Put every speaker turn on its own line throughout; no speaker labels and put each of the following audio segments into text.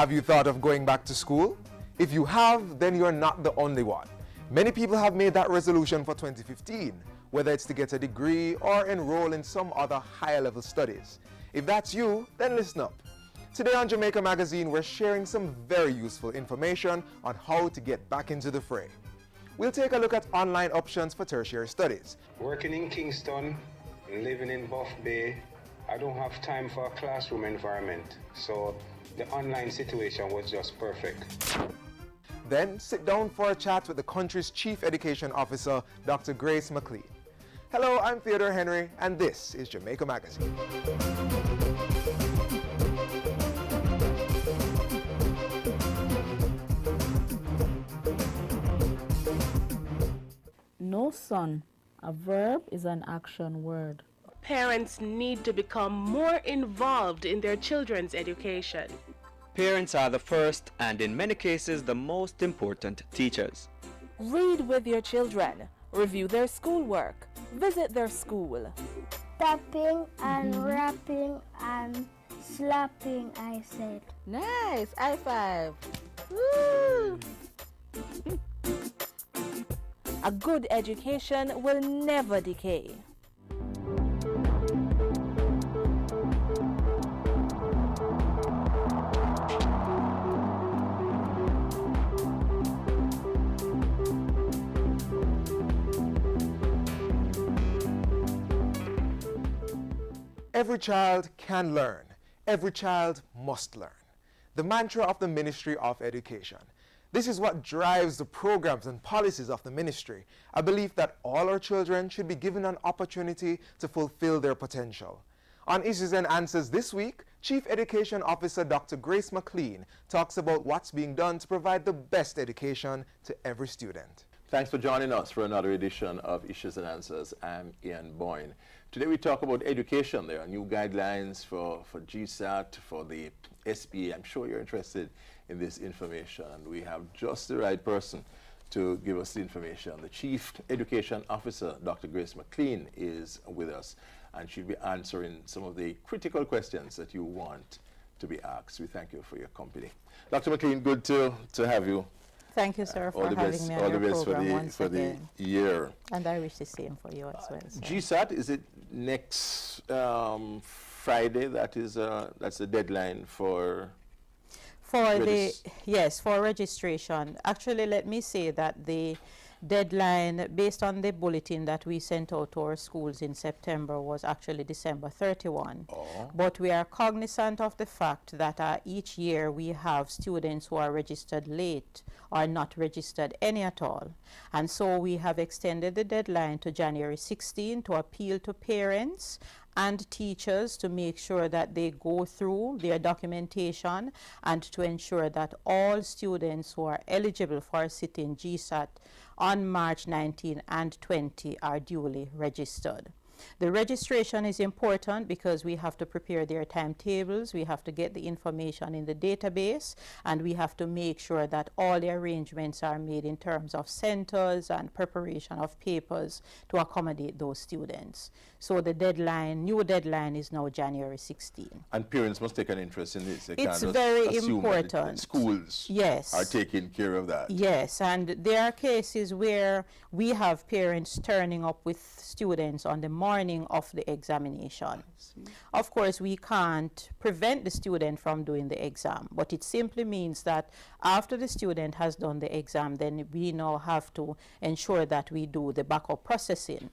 Have you thought of going back to school? If you have, then you're not the only one. Many people have made that resolution for 2015, whether it's to get a degree or enroll in some other higher level studies. If that's you, then listen up. Today on Jamaica Magazine, we're sharing some very useful information on how to get back into the fray. We'll take a look at online options for tertiary studies.
Working in Kingston, living in Buff Bay, I don't have time for a classroom environment, so the online situation was just perfect.
Then sit down for a chat with the country's Chief Education Officer, Dr. Grace McLean. Hello, I'm Theodore Henry, and this is Jamaica Magazine.
No, son. A verb is an action word.
Parents need to become more involved in their children's education.
Parents are the first and in many cases the most important teachers.
Read with your children. Review their schoolwork. Visit their school.
Tapping and rapping and slapping, I said.
Nice! High five! Woo!
A good education will never decay.
Every child can learn. Every child must learn. The mantra of the Ministry of Education. This is what drives the programs and policies of the ministry, a belief that all our children should be given an opportunity to fulfill their potential. On Issues and Answers this week, Chief Education Officer Dr. Grace McLean talks about what's being done to provide the best education to every student.
Thanks for joining us for another edition of Issues and Answers. I'm Ian Boyne. Today we talk about education. There are new guidelines for GSAT, for the SBA. I'm sure you're interested in this information, and we have just the right person to give us the information. The Chief Education Officer, Dr. Grace McLean, is with us, and she'll be answering some of the critical questions that you want to be asked. We thank you for your company. Dr. McLean, good to have you.
Thank you, sir, for having me on your program once again.
The year.
And I wish the same for you as well. Sir.
GSAT, is it next Friday? That's the deadline for
registration. Actually, let me say that the deadline, based on the bulletin that we sent out to our schools in September, was actually December 31.
Oh.
But we are cognizant of the fact that each year we have students who are registered late or not registered any at all. And so we have extended the deadline to January 16 to appeal to parents and teachers to make sure that they go through their documentation and to ensure that all students who are eligible for sitting GSAT on March 19 and 20 are duly registered. The registration is important because we have to prepare their timetables, we have to get the information in the database, and we have to make sure that all the arrangements are made in terms of centers and preparation of papers to accommodate those students. So the new deadline is now January 16.
And parents must take an interest in this. They
it's
can't
very
just assume
important.
That the schools
yes.
are taking care of that.
Yes, and there are cases where we have parents turning up with students on the morning of the examination. Of course, we can't prevent the student from doing the exam, but it simply means that after the student has done the exam, then we now have to ensure that we do the backup processing.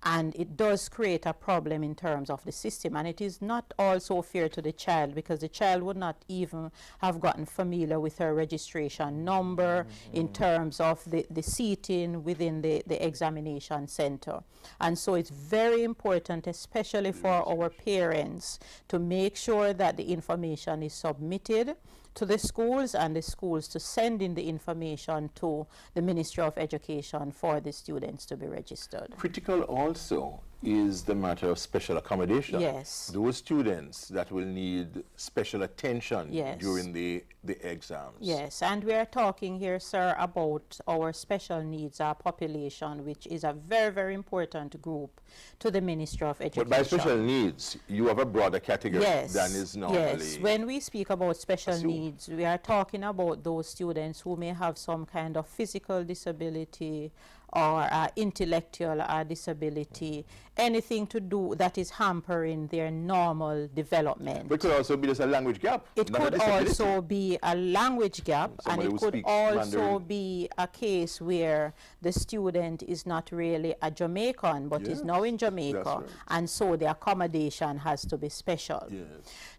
And it does create a problem in terms of the system, and it is not also fair to the child because the child would not even have gotten familiar with her registration number in terms of the seating within the examination center. And so it's very important, especially for our parents, to make sure that the information is submitted to the schools and the schools to send in the information to the Ministry of Education for the students to be registered.
Critical also is the matter of special accommodation.
Yes.
Those students that will need special attention
Yes.
during the exams.
Yes, and we are talking here, sir, about our special needs population, which is a very, very important group to the Ministry of Education.
But by special needs, you have a broader category
Yes,
than is normally.
yes. When we speak about special
assumed.
needs, we are talking about those students who may have some kind of physical disability or intellectual disability, anything to do that is hampering their normal development.
But it could also be just a language gap.
It
not a
could
disability.
also be a language gap, and
Somebody
it
who
could
speaks
also
Mandarin.
be a case where the student is not really a Jamaican, but is
Yes,
now in Jamaica,
that's right.
and so the accommodation has to be special.
Yes.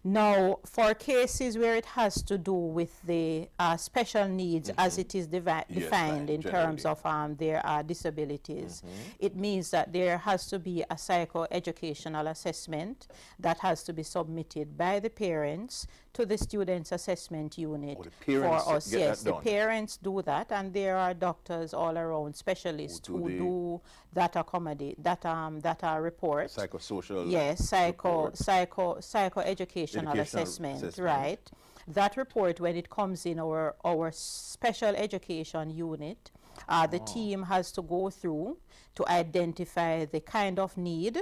Now, for cases where it has to do with the special needs as it is defined
fine,
in terms
generally.
of their disabilities, it means that there has to be a psychoeducational assessment that has to be submitted by the parents to the students assessment unit.
Oh, the parents
for us.
get
Yes,
that
the
done.
parents do that, and there are doctors all around, specialists
Who do
who
the-
do that accommodate that report.
Psychosocial.
Yes,
report.
psychoeducational
Educational
assessment,
assessment.
right? That report, when it comes in our special education unit, the team has to go through to identify the kind of need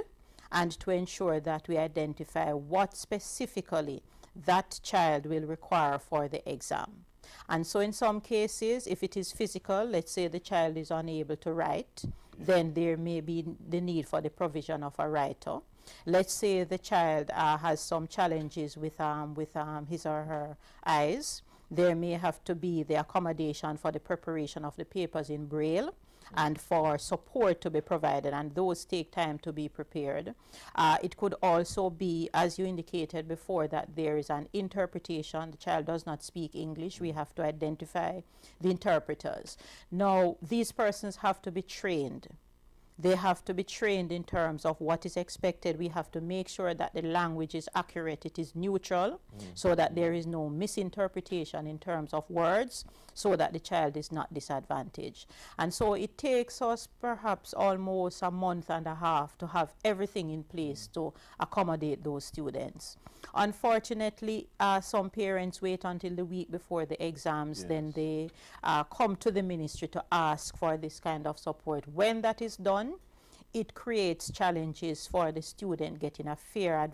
and to ensure that we identify what specifically that child will require for the exam. And so in some cases, if it is physical, let's say the child is unable to write, then there may be the need for the provision of a writer. Let's say the child has some challenges with his or her eyes. There may have to be the accommodation for the preparation of the papers in Braille and for support to be provided, and those take time to be prepared. It could also be, as you indicated before, that there is an interpretation. The child does not speak English. We have to identify the interpreters. Now, these persons have to be trained. They have to be trained in terms of what is expected. We have to make sure that the language is accurate, it is neutral, so that there is no misinterpretation in terms of words, so that the child is not disadvantaged. And so it takes us perhaps almost a month and a half to have everything in place to accommodate those students. Unfortunately, some parents wait until the week before the exams, then they come to the ministry to ask for this kind of support. When that is done, it creates challenges for the student getting a fair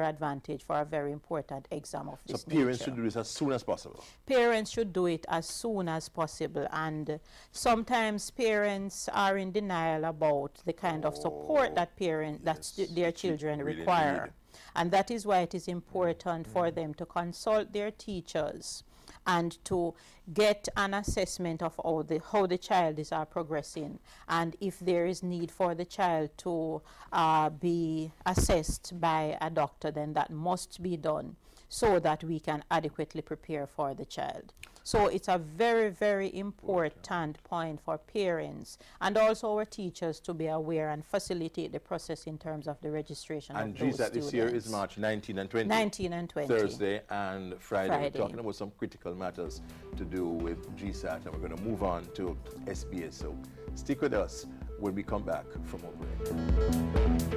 advantage for a very important exam of this
So parents
nature.
should do this as soon as possible.
Parents should do it as soon as possible, and sometimes parents are in denial about the kind of support that their children
really
require.
need.
And that is why it is important for them to consult their teachers and to get an assessment of how the child is progressing, and if there is need for the child to be assessed by a doctor, then that must be done so that we can adequately prepare for the child. So it's a very, very important point for parents and also our teachers to be aware and facilitate the process in terms of the registration
And
of those
GSAT this year is
students.
March 19 and 20.
19 and 20.
Thursday and Friday. We're
Friday.
talking about some critical matters to do with GSAT, and we're going to move on to SBA. So stick with us when we come back from our break.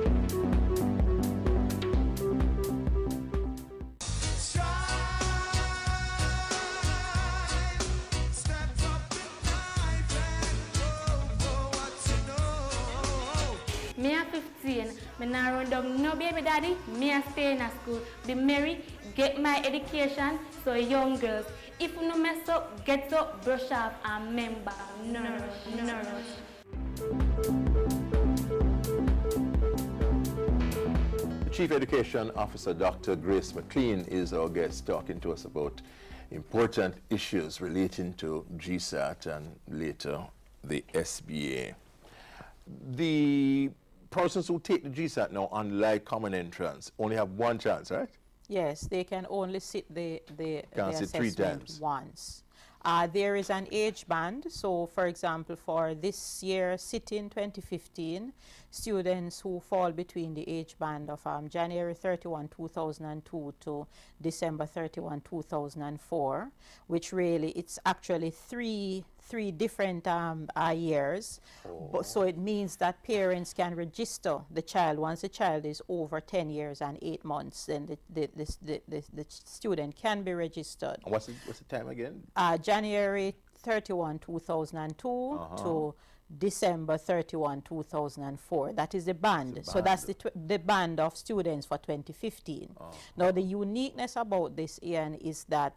Me at 15, me now run down no baby daddy, me a stay in a school, be married, get my education, so young girls, if you no mess up, get up, brush off, and remember, nourish.
The Chief Education Officer, Dr. Grace McLean, is our guest talking to us about important issues relating to GSAT and later the SBA. The persons who take the GSAT now, unlike common entrance, only have one chance, right?
Yes, they can only sit the
Can't sit three
assessment
times.
once. There is an age band. So, for example, for this year sitting 2015, students who fall between the age band of January 31, 2002 to December 31, 2004, which really, it's actually three three different years. So it means that parents can register the child. Once the child is over 10 years and 8 months, then the student can be registered.
And what's the time again?
January 31, 2002 to December 31, 2004. That is the band. So that's the band of students for 2015. Now, the uniqueness about this, Ian, is that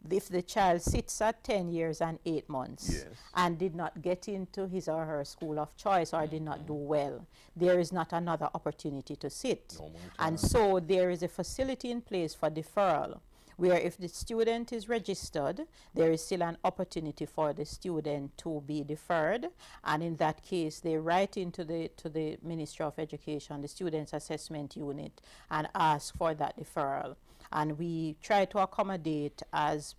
if the child sits at 10 years and 8 months and did not get into his or her school of choice or did not do well, there is not another opportunity to sit. And so there is a facility in place for deferral, where if the student is registered, there is still an opportunity for the student to be deferred. And in that case, they write into the Ministry of Education, the Students Assessment Unit, and ask for that deferral. And we try to accommodate as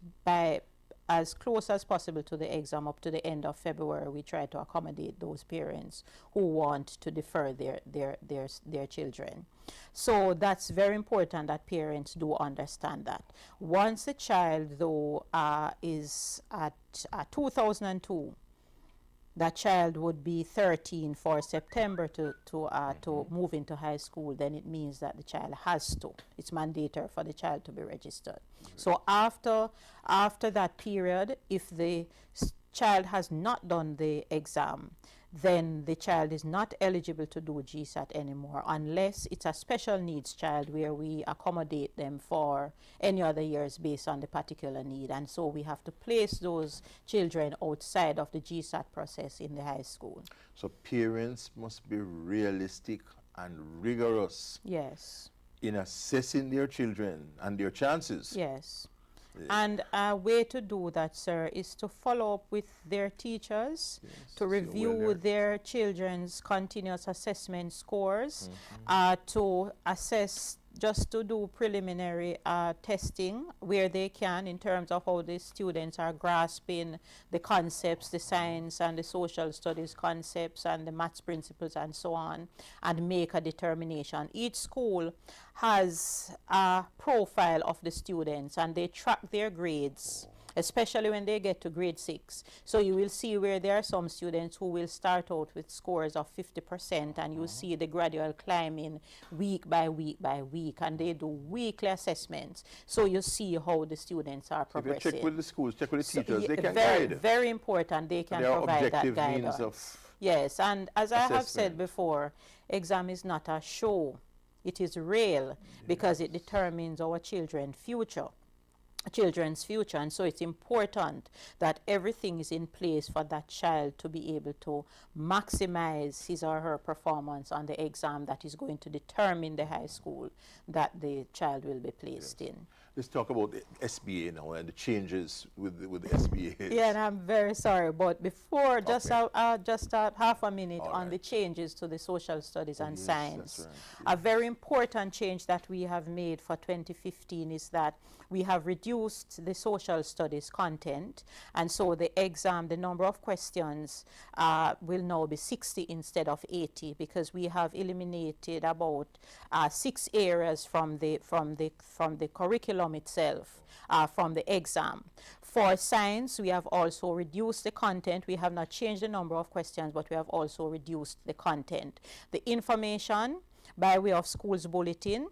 close as possible to the exam up to the end of February. We try to accommodate those parents who want to defer their children. So that's very important that parents do understand that. Once a child, though, is at 2002, that child would be 13 for September to move into high school, then it means that the child has to. It's mandatory for the child to be registered. So after that period, if the child has not done the exam, then the child is not eligible to do GSAT anymore, unless it's a special needs child where we accommodate them for any other years based on the particular need. And so we have to place those children outside of the GSAT process in the high school.
So parents must be realistic and rigorous.
Yes.
In assessing their children and their chances.
Yes. And a way to do that, sir, is to follow up with their teachers, to review their children's continuous assessment scores, to assess, just to do preliminary testing where they can in terms of how the students are grasping the concepts, the science and the social studies concepts and the maths principles and so on, and make a determination. Each school has a profile of the students and they track their grades, especially when they get to grade 6. So you will see where there are some students who will start out with scores of 50%, and you see the gradual climbing week by week by week, and they do weekly assessments. So you see how the students are progressing.
Check with the schools, check with the teachers, they can
very,
guide.
Very important, they can provide that guidance. Yes, and as I have said before, exam is not a show. It is real because it determines our children's future. And so it's important that everything is in place for that child to be able to maximize his or her performance on the exam that is going to determine the high school that the child will be placed in.
Let's talk about the SBA now and the changes with the SBA.
Yeah, and I'm very sorry, but before, just half a minute on the changes to the social studies and science. A very important change that we have made for 2015 is that we have reduced the social studies content, and so the exam, the number of questions will now be 60 instead of 80, because we have eliminated about 6 areas from the curriculum itself, from the exam. For science, we have also reduced the content. We have not changed the number of questions, but we have also reduced the content. The information by way of schools bulletin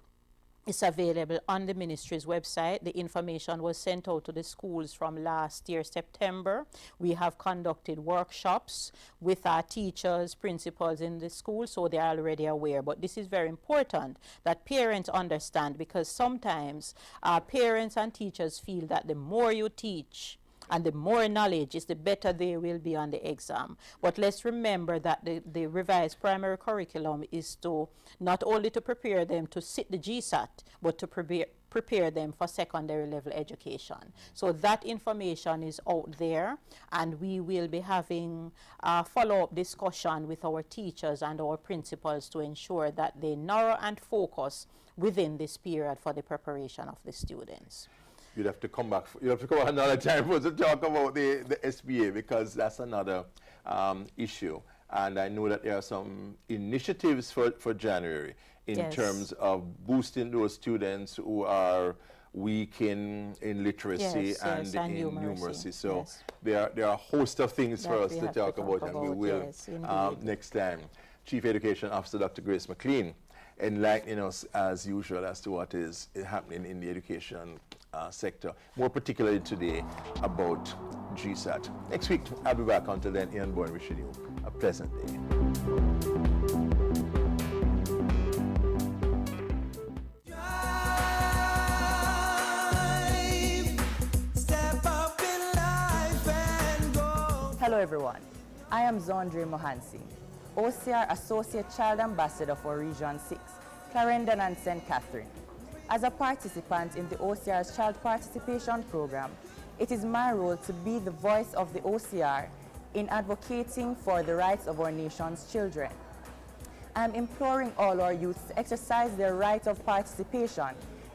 is available on the ministry's website. The information was sent out to the schools from last year, September. We have conducted workshops with our teachers, principals in the school, so they are already aware. But this is very important that parents understand, because sometimes parents and teachers feel that the more you teach and the more knowledge is, the better they will be on the exam. But let's remember that the revised primary curriculum is to not only to prepare them to sit the GSAT, but to prepare them for secondary level education. So that information is out there, and we will be having a follow-up discussion with our teachers and our principals to ensure that they narrow and focus within this period for the preparation of the students.
You'd have to come back. You have to come another time for us to talk about the SBA, because that's another issue. And I know that there are some initiatives for January in terms of boosting those students who are weak in literacy
Yes,
and
yes, and
in
numeracy.
numeracy. So
Yes.
there are a host of things
That
for us
we
to
have to
talk
talk
about, and we
about,
will
yes, indeed.
next time. Chief Education Officer Dr. Grace McLean enlightening us as usual as to what is happening in the education sector, more particularly today about GSAT. Next week, I'll be back. Until then, Ian Bourne wishing you a pleasant day.
Hello everyone, I am Zondre Mohansi, OCR Associate Child Ambassador for Region 6, Clarendon and St. Catherine. As a participant in the OCR's Child Participation Program, it is my role to be the voice of the OCR in advocating for the rights of our nation's children. I am imploring all our youths to exercise their right of participation,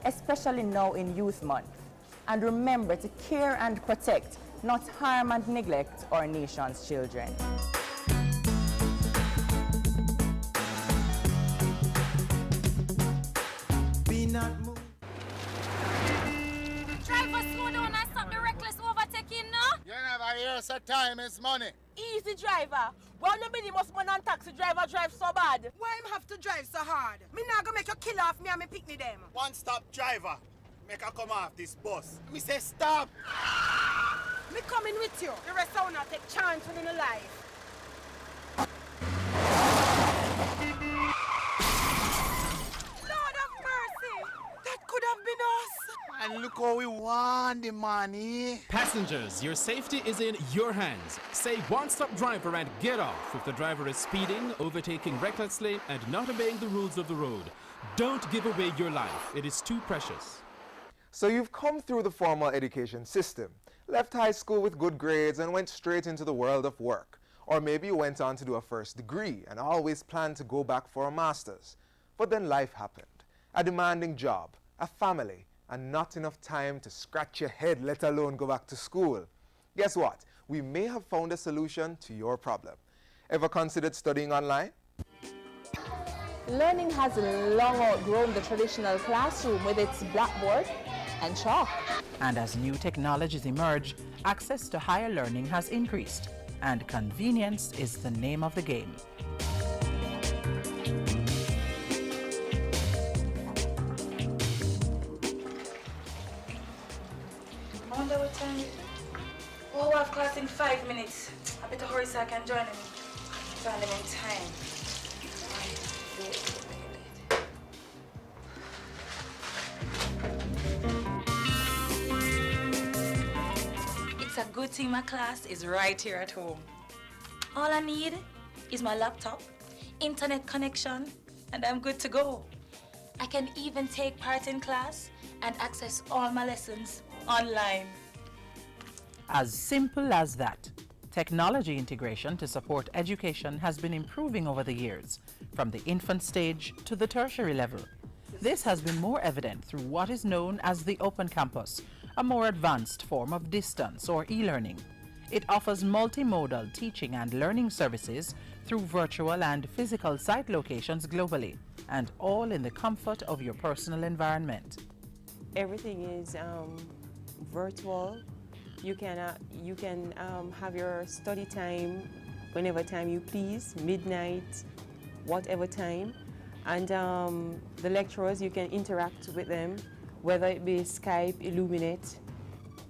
especially now in Youth Month. And remember to care and protect, not harm and neglect our nation's children.
Driver, slow down and stop the reckless overtaking, no?
You never hear so time is money.
Easy, driver. Well, you mean must man and taxi driver drive so bad? Why him have to drive so hard? Me not gonna make you kill off me and me picnic them.
One stop driver. Make her come off this bus. Me say stop.
Me coming with you. The rest will not take chance when in the life. Lord of mercy. That could have been us.
And look how we want the money.
Passengers, your safety is in your hands. Say one-stop driver and get off if the driver is speeding, overtaking recklessly, and not obeying the rules of the road. Don't give away your life. It is too precious.
So you've come through the formal education system, left high school with good grades and went straight into the world of work. Or maybe you went on to do a first degree and always planned to go back for a master's. But then life happened. A demanding job, a family, and not enough time to scratch your head, let alone go back to school. Guess what? We may have found a solution to your problem. Ever considered studying online?
Learning has long outgrown the traditional classroom with its blackboard and chalk.
And as new technologies emerge, access to higher learning has increased, and convenience is the name of the game.
I wonder what time. Oh, we have class in 5 minutes. I better hurry so I can join them. Join them in time. It's a good thing my class is right here at home. All I need is my laptop, internet connection, and I'm good to go. I can even take part in class and access all my lessons online.
As simple as that. Technology integration to support education has been improving over the years, from the infant stage to the tertiary level. This has been more evident through what is known as the Open Campus, a more advanced form of distance or e-learning. It offers multimodal teaching and learning services through virtual and physical site locations globally, and all in the comfort of your personal environment.
Everything is virtual. You can have your study time whenever time you please, midnight, whatever time. And the lecturers, you can interact with them, whether it be Skype, Illuminate.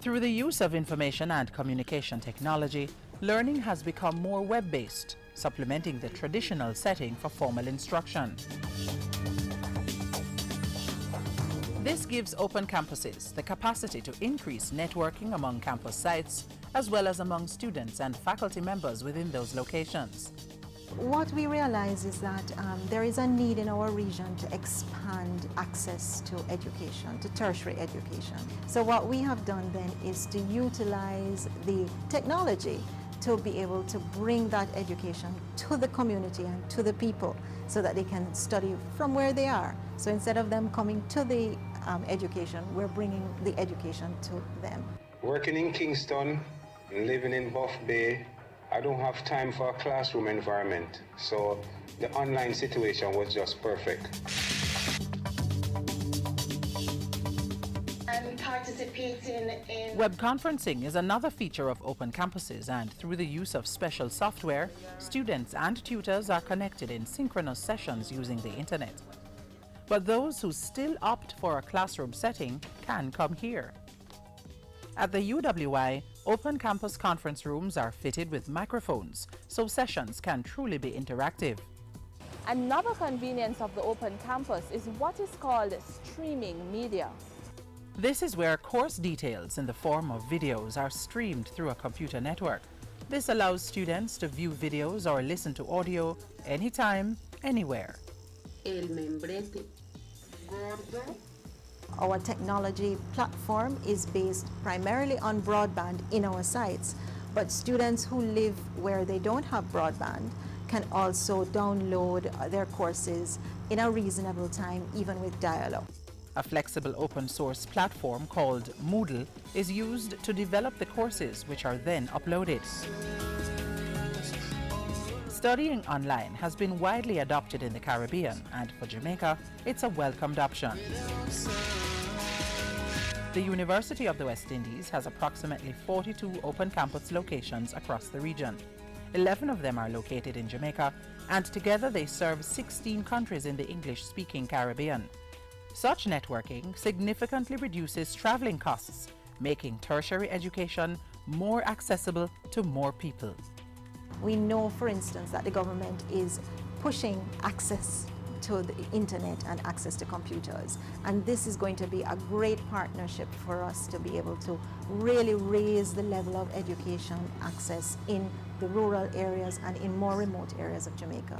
Through the use of information and communication technology, learning has become more web-based, supplementing the traditional setting for formal instruction. This gives open campuses the capacity to increase networking among campus sites, as well as among students and faculty members within those locations.
What we realize is that there is a need in our region to expand access to education, to tertiary education. So what we have done then is to utilize the technology to be able to bring that education to the community and to the people so that they can study from where they are. So instead of them coming to the education, we're bringing the education to them.
Working in Kingston, living in Buff Bay, I don't have time for a classroom environment, so the online situation was just perfect.
And
participating in
Web conferencing is another feature of open campuses, and through the use of special software, students and tutors are connected in synchronous sessions using the internet. But those who still opt for a classroom setting can come here. At the UWI, open campus conference rooms are fitted with microphones, so sessions can truly be interactive.
Another convenience of the open campus is what is called streaming media.
This is where course details in the form of videos are streamed through a computer network. This allows students to view videos or listen to audio anytime, anywhere.
el membrete gordo.
Our technology platform is based primarily on broadband in our sites, but students who live where they don't have broadband can also download their courses in a reasonable time, even with dial-up.
A flexible open source platform called Moodle is used to develop the courses, which are then uploaded. Studying online has been widely adopted in the Caribbean, and for Jamaica, it's a welcomed option. The University of the West Indies has approximately 42 open campus locations across the region. 11 of them are located in Jamaica, and together they serve 16 countries in the English-speaking Caribbean. Such networking significantly reduces traveling costs, making tertiary education more accessible to more people.
We know, for instance, that the government is pushing access to the internet and access to computers, and this is going to be a great partnership for us to be able to really raise the level of education access in the rural areas and in more remote areas of Jamaica.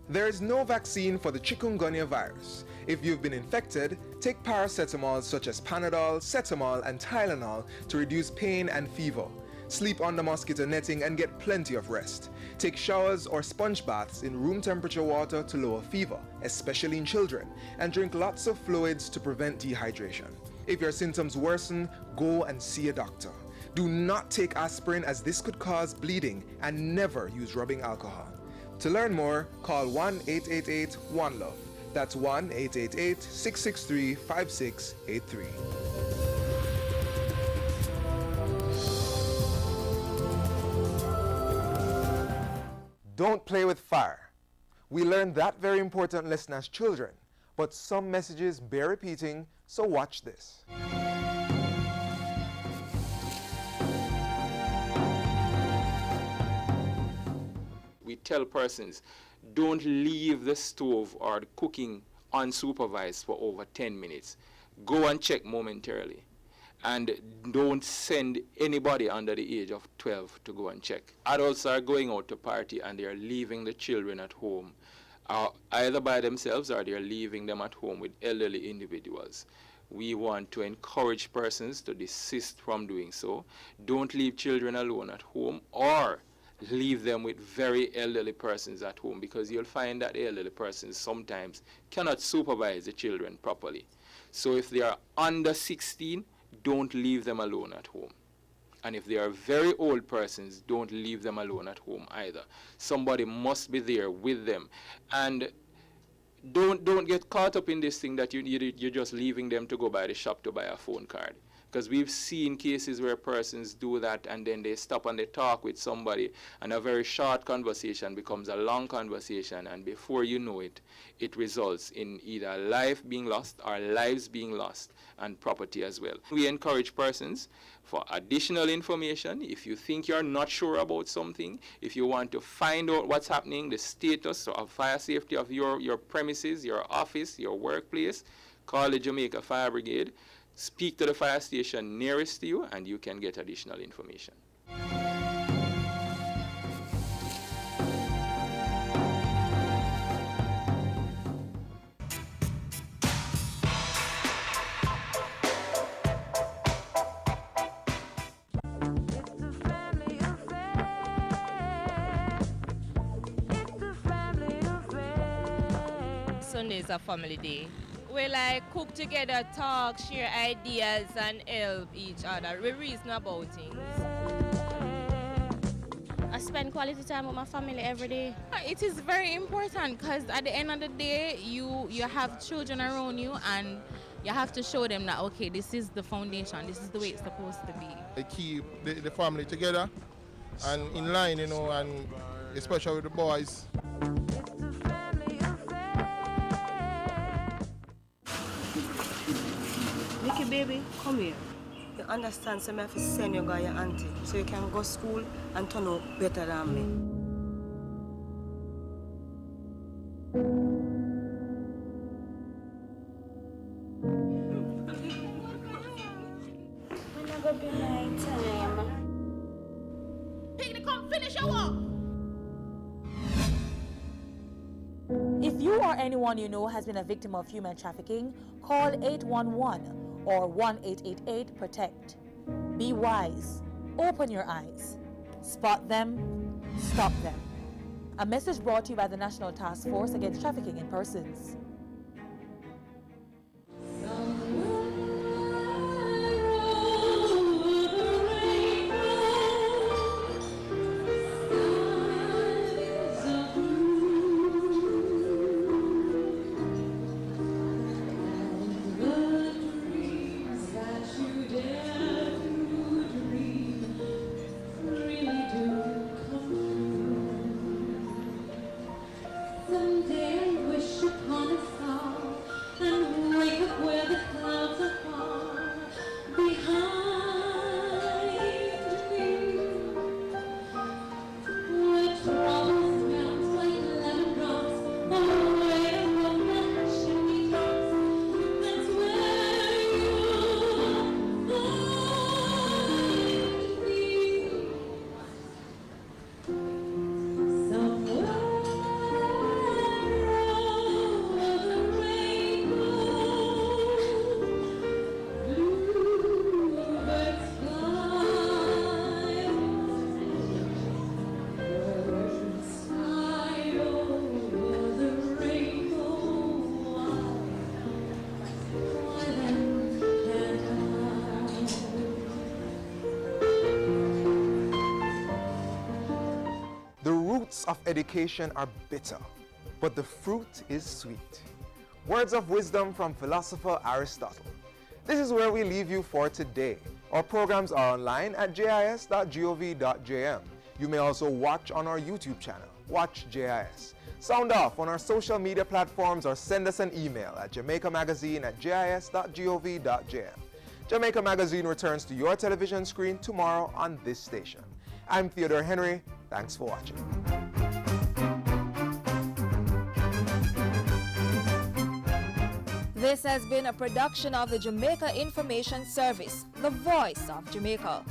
There is no vaccine for the chikungunya virus. If you've been infected, take paracetamol such as Panadol, Cetamol, and Tylenol to reduce pain and fever. Sleep under mosquito netting and get plenty of rest. Take showers or sponge baths in room temperature water to lower fever, especially in children, and drink lots of fluids to prevent dehydration. If your symptoms worsen, go and see a doctor. Do not take aspirin, as this could cause bleeding, and never use rubbing alcohol. To learn more, call 1-888-1-LOVE. That's 1-888-663-5683. Don't play with fire. We learned that very important lesson as children, but some messages bear repeating, so watch this.
We tell persons, don't leave the stove or the cooking unsupervised for over 10 minutes. Go and check momentarily. And don't send anybody under the age of 12 to go and check. Adults are going out to party and they are leaving the children at home, either by themselves or they are leaving them at home with elderly individuals. We want to encourage persons to desist from doing so. Don't leave children alone at home, or leave them with very elderly persons at home, because you'll find that the elderly persons sometimes cannot supervise the children properly. So if they are under 16, don't leave them alone at home. And if they are very old persons, don't leave them alone at home either. Somebody must be there with them. And don't get caught up in this thing that you're just leaving them to go by the shop to buy a phone card. Because we've seen cases where persons do that and then they stop and they talk with somebody, and a very short conversation becomes a long conversation, and before you know it, it results in either life being lost or lives being lost, and property as well. We encourage persons for additional information. If you think you're not sure about something, if you want to find out what's happening, the status of fire safety of your premises, your office, your workplace, call the Jamaica Fire Brigade. Speak to the fire station nearest to you and you can get additional information.
Sunday is a family day. We like cook together, talk, share ideas, and help each other. We reason about things.
I spend quality time with my family every day.
It is very important because at the end of the day, you have children around you and you have to show them that, okay, this is the foundation, this is the way it's supposed to be.
They keep the family together and in line, you know, and especially with the boys.
Nicky baby, come here. You understand, so I have to send you guy your auntie so you can go school and turn out better than me.
When I go be night time.
Piggy, come finish your work.
If you or anyone you know has been a victim of human trafficking, call 811 or 1-888-PROTECT. Be wise. Open your eyes. Spot them. Stop them. A message brought to you by the National Task Force Against Trafficking in Persons.
Of education are bitter, but the fruit is sweet. Words of wisdom from philosopher Aristotle. This is where we leave you for today. Our programs are online at jis.gov.jm. You may also watch on our YouTube channel, Watch JIS. Sound off on our social media platforms or send us an email at jamaicamagazine@jis.gov.jm. Jamaica Magazine returns to your television screen tomorrow on this station. I'm Theodore Henry. Thanks for watching.
This has been a production of the Jamaica Information Service, the voice of Jamaica.